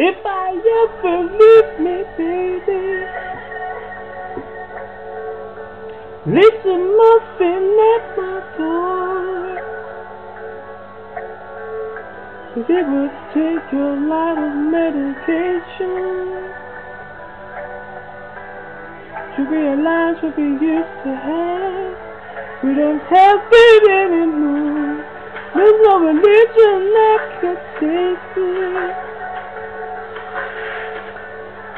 If I ever leave me, baby, listen, muffin at my door. 'Cause it would take a lot of medication to realize what we used to have. We don't have it anymore. There's no religion that can save it.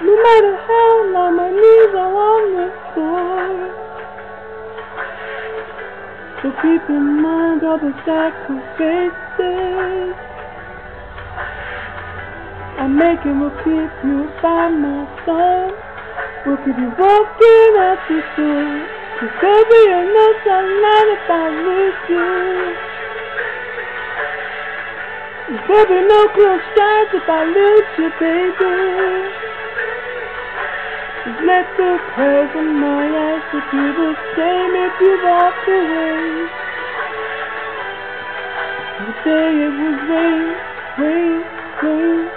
No matter how long my knees are on the floor. So keep in mind all the sacrifices I'm making will keep you by my side. Will keep you walking out the door. 'Cause there'll be no sunlight if I lose you. There'll be no clear skies if I lose you, baby. Just let the curves in my eyes will do the same if you walk away. You say it was rain, rain, rain.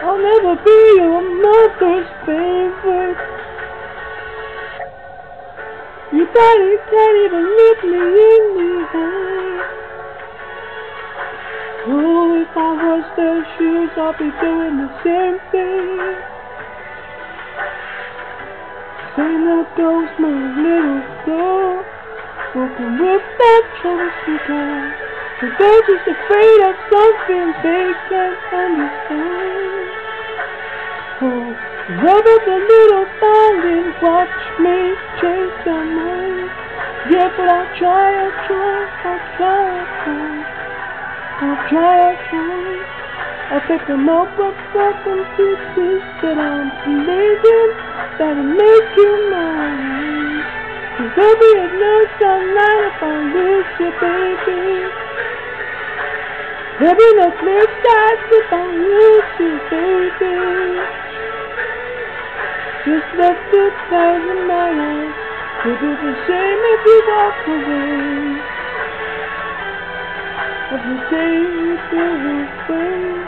I'll never be your mother's favorite. Your daddy can't even look me in the eye. Oh, if I was their shoes, I'll be doing the same thing. Same there goes my little girl, walking with that troublesome guy. But they're just afraid of something they can't understand. Rub up a little violin, watch me change their mind. Yeah, but I'll try. I'll pick them up broken pieces that I'm bleeding, that'll make you mine. 'Cause there'll be no sunlight if I lose you, baby. There'll be no clear skies if I lose you, baby. Just let the clouds in my eyes. It'll be the same if you walk away. Every day you feel the same.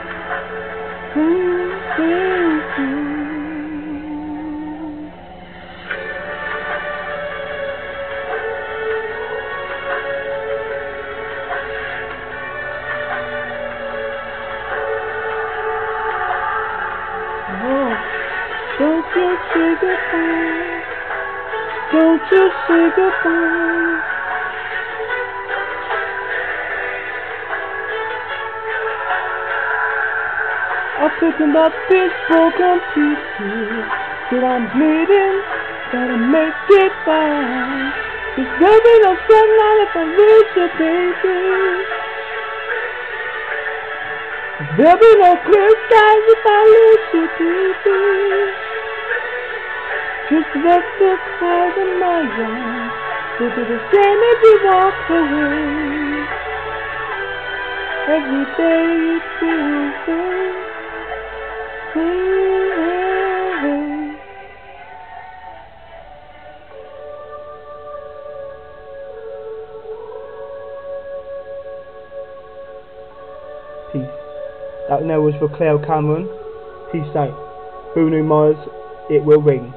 Don't you say goodbye. Don't you say goodbye. I'm picking up these broken pieces that I'm bleeding, gotta make it right. 'Cause there'll be no sunlight if I lose you, baby. There'll be no clear skies if I lose you, baby. Just let the clouds in my eyes. They'll do the same if you walk away. Every day you feel the Peace. That note was for Cleo Cameron. Peace out. Bruno Mars, It Will Ring.